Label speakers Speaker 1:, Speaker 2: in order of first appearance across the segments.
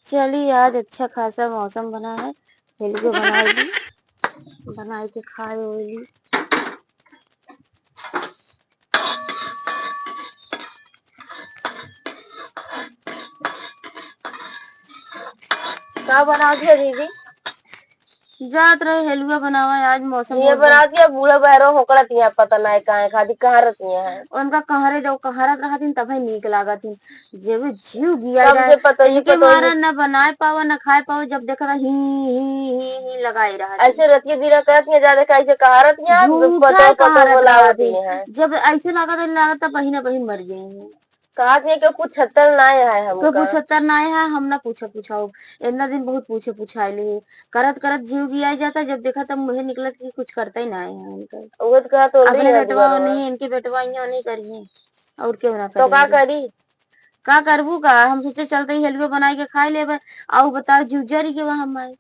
Speaker 1: चलिए आज अच्छा खासा मौसम बना है, हलवा बनाएगी, बनाई के खाए होगी।
Speaker 2: क्या बना दिया दीदी?
Speaker 1: जात रहे हलवा बनावा आज मौसम
Speaker 2: ये
Speaker 1: बहुत
Speaker 2: बना दिया बूढ़ा बहरो होकड़ा तिया पता नहीं कहाँ खादी कहाँ रतिया है।
Speaker 1: उनका कहारे जो कहारत रहा दिन तभी नीक लागत थी। जब जीव गिया
Speaker 2: कब
Speaker 1: जाए
Speaker 2: से पता ही
Speaker 1: इनके
Speaker 2: पता ही
Speaker 1: मारा न बनाए पावा न खाए पावा, जब देखा ही लगाए रहा थी।
Speaker 2: ऐसे रतिया दिना कहती है ज्यादा कैसे कहा रतिया
Speaker 1: झूठा
Speaker 2: पतो पतो
Speaker 1: कहारत रहा
Speaker 2: बोलावती
Speaker 1: थी।
Speaker 2: है।
Speaker 1: जब ऐसे लागत कहीं ना कहीं मर जाएंगे।
Speaker 2: कहा थी कि कुछ छत्तर ना है
Speaker 1: कोई
Speaker 2: हमका।
Speaker 1: 75 ना है, हम ना पूछाओ। इतना दिन बहुत पूछाइली करत करत जीव गिया जाता, जब देखा तब मुझे निकलत कि कुछ करता ही ना है।
Speaker 2: वो तो कहा तो रही
Speaker 1: अपने
Speaker 2: है
Speaker 1: बेटवा
Speaker 2: दुआरवा।
Speaker 1: नहीं, इनकी बेटवा यहाँ नहीं करिए और क्यों ना
Speaker 2: तो क्या
Speaker 1: करेंगे।
Speaker 2: करी?
Speaker 1: का करबू का हम सोचे चलते ही हलवा बनाए के खाई ले। आओ बताओ जूझरी के वहां हम आए,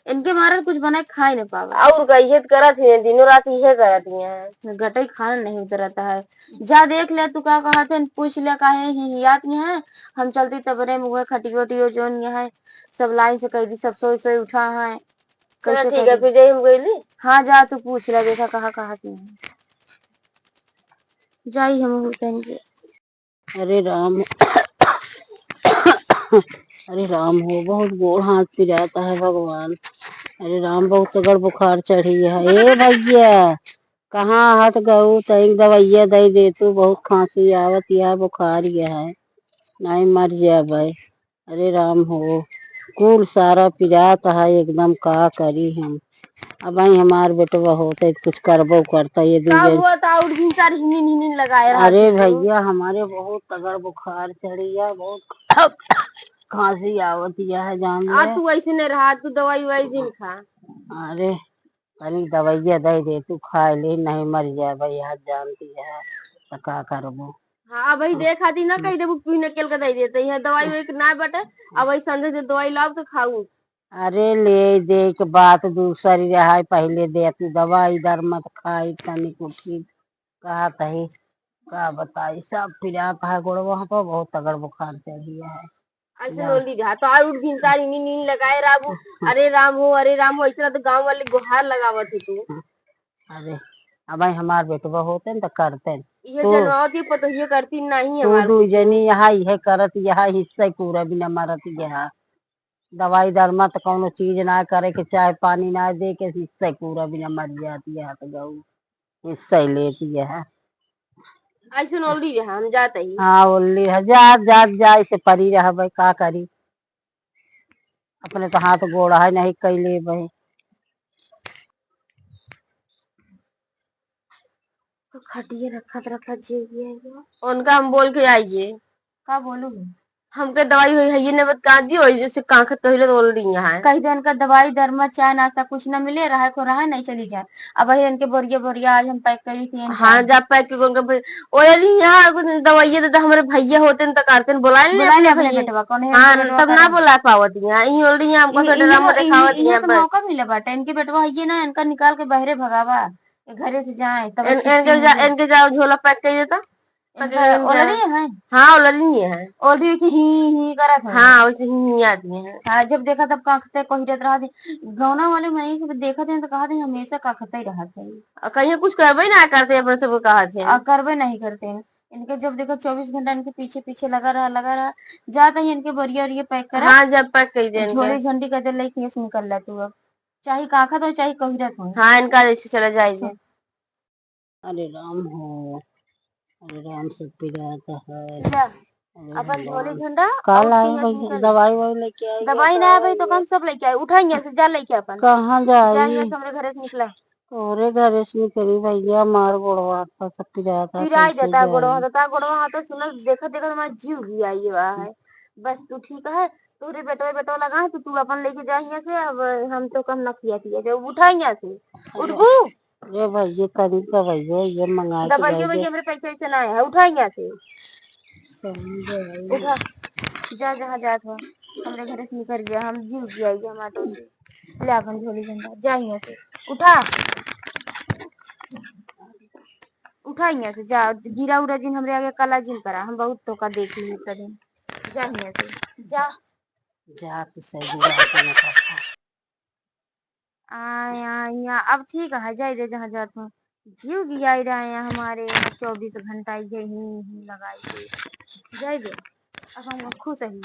Speaker 1: इनके मारे कुछ बनाए खाई नहीं पावा।
Speaker 2: और कही करत है दिनों रात ये करत है।
Speaker 1: गटई खाना नहीं उतरता है। जा देख ले तू का कहा थे, पूछ ले काहे याद नहीं है। हम चलती तबरे मुँह खटी वटी जो है सब लाइन से कह दी, सब सोई उठा है।
Speaker 2: चलो
Speaker 1: कैसे
Speaker 2: ठीक है
Speaker 1: करी?
Speaker 2: फिर जाइए हम गईली।
Speaker 1: हाँ जा तू पूछ ले, देखा कहा की जाई हम कहेंगे।
Speaker 3: अरे राम अरे राम हो, बहुत गोड़ हाथ पिराता है भगवान। अरे राम, बहुत तगड़ बुखार चढ़ी है। ए भैया कहाँ हट गऊ? तई दवाइया दे दे तू, बहुत खांसी आवत यह बुखार यह है, नहीं मर जाए। अरे राम हो, कुल सारा पिरात है एकदम, का करी हम। अब आई हमार बेटवा होते कुछ करबो करता ये
Speaker 1: का
Speaker 3: दूजन।
Speaker 1: हुआ था? और भी सारी हिनिन लगाए रहा
Speaker 3: अरे
Speaker 1: थी तो।
Speaker 3: भैया हमारे बहुत तगड़ बुखार चढ़ी है, बहुत खांसी आवत है जान ले।
Speaker 1: तू ऐसे नहीं रहा, तू दवाई ववाई दिन खा।
Speaker 3: अरे तनी दवाइया दे दे तू, खा ले, नहीं मर जाए भाई, आज जानती है तो का करबो।
Speaker 1: हाँ भाई देखा दी ना कही देबू क्यों निकल के दे देते है दवाई वही ना बटे। अब वही संदेश से दवाई लाओ तो खाऊ।
Speaker 3: अरे ले दे के बात दूसरी रहा, पहले दे तू दवा, इधर मत खाई तनी कुठी कहा तही का बताई, सब फिरात है गोड़वा तो बहुत तगड़ बुखार चढ़ी है।
Speaker 1: ऐसे नोली रहा तो और भी सारी नीन लगाए राबू। अरे राम हो ऐसा तो गांव वाले गुहार लगावत है तू।
Speaker 3: अरे अब भाई हमार बेटवा होते न तो करते।
Speaker 1: ये
Speaker 3: तू
Speaker 1: जनवाती पतो ये करती नहीं
Speaker 3: तू
Speaker 1: हमार
Speaker 3: दू
Speaker 1: कुछ।
Speaker 3: जनी यहाँ यह करत, यहाँ हिस्सा पूरा बिना मरत यहाँ दवाई दर मत कौनो चीज ना करे के, चाय पानी ना दे के हिस्सा पूरा बिना मर जाती है तो गऊ हिस्सा ही लेती है।
Speaker 1: ऐसे नोली रहा हम जाते ही।
Speaker 3: हाँ बोली जा जा जा, इसे परी रह भाई, का करी, अपने तो हाथ गोड़ा है नहीं कैले भाई।
Speaker 1: तो खटिए रखा जीव
Speaker 2: उनका हम बोल के आइए।
Speaker 1: का बोलू
Speaker 2: हमके दवाई हुई है ये ने बता दी और जैसे कांख पहले बोल रही है।
Speaker 1: कई दिन का दवाई दरमा चाय नाश्ता कुछ न मिले, रहा को रहा नहीं चली जाए। अब वही इनके बोरिया बोरिया आज हम पैक करी थी
Speaker 2: हाँ जा पैक के उनका ओली यहाँ कुछ दवाइया देता हमारे भैया होते न तो करते बुला ले
Speaker 1: बुला ले
Speaker 2: अपने
Speaker 1: अपने
Speaker 2: भैया।
Speaker 1: बेटवा कौन है
Speaker 2: हाँ
Speaker 1: इनके बेटवा
Speaker 2: तब ना
Speaker 1: करे।
Speaker 2: बुला पावत यहाँ यही ओल रही है हमको तो ड्रामा दिखावत
Speaker 1: इन्हें
Speaker 2: यहाँ
Speaker 1: तो
Speaker 2: बस।
Speaker 1: मौका मिले बाटे, इनके बेटवा है ना इनका निकाल के बहरे भगावा, ये घरे से जाए तब छुट्टी मिली।
Speaker 2: इनके जाओ झोला पैक कर देता।
Speaker 1: इनका ऑलरेडी है।
Speaker 2: हाँ ओलरी है।
Speaker 1: ऑलरेडी की ही करत है।
Speaker 2: हाँ वैसे ही आती है।
Speaker 1: हाँ जब देखा तब काखते कोहिरत रहा थी। गौना वाले मई से देखा थे तो कहा थे हमेशा काखते ही रहा थे।
Speaker 2: कहीं कुछ करबे ना करते अपने से वो कहा थे।
Speaker 1: करवे नहीं करते हैं। इनके जब देखो 24 घंटा इनके पीछे पीछे लगा रहा। जाता ही इनके बोरिया और ये पैक करा।
Speaker 2: हाँ जब पैक कर दे इनके।
Speaker 1: झोली झंडी कहते लाई केस निकल रहा तू अब, चाहे काखत हो चाहे कोहिरत हो।
Speaker 2: हाँ इनका जैसे चला जाएगा।
Speaker 3: अरे राम हो, अरे राम से पिराता है।
Speaker 1: ला,
Speaker 3: अरे
Speaker 1: अपन झोली
Speaker 3: भगवान
Speaker 1: झंडा और
Speaker 3: कल आए
Speaker 1: उसकी यहाँ से
Speaker 3: भैया,
Speaker 1: निकल।
Speaker 3: दवाई वही लेके आई
Speaker 1: दवाई ना है भाई तो कम सब लेके आए, उठाएंगे से जा लेके अपन।
Speaker 3: कहाँ
Speaker 1: जा
Speaker 3: जाई?
Speaker 1: यहाँ से हमारे घर से निकला।
Speaker 3: तोरे घर से निकली भैया, मार गोड़वा था सब पिराता,
Speaker 1: फिर आई
Speaker 3: कैसे
Speaker 1: जाता है
Speaker 3: जाई?
Speaker 1: गोड़वा हाथ तो सुना देखा देखा तुम्हारा जीव भी आई हुआ है। बस तू ठीक है, तोरे बेटो लगा है तो तू अपन लेके जा यहाँ से। अब हम तो कम न किया पिया जब उठाएंगे यहाँ से उठबू।
Speaker 3: ये भैया तरीका भैया ये मंगा के
Speaker 1: दवाइया
Speaker 3: जाइए।
Speaker 1: भैया मेरे पैसे से ना है, उठाएंगे यहाँ से।
Speaker 3: समझ
Speaker 1: उठा जा जहाँ जात हो, हमारे घर से निकल गया, हम जीव गया हम ऑटो से। ले अपन झोली झंडा जा यहाँ से। उठा उठा यहाँ से जा, गिरा उरा जिन हमरे आगे काला जिन करा, हम बहुत धोखा देख ली दिन। जा यहाँ से जा।
Speaker 3: जा तू सही बुरा के न करता।
Speaker 1: आया अब ठीक है, जाए दे जहाँ जात हूँ। जीव गिया रहे हैं हमारे यहाँ 24 घंटा यही लगाई दे, जाए दे अब हम खुश ही।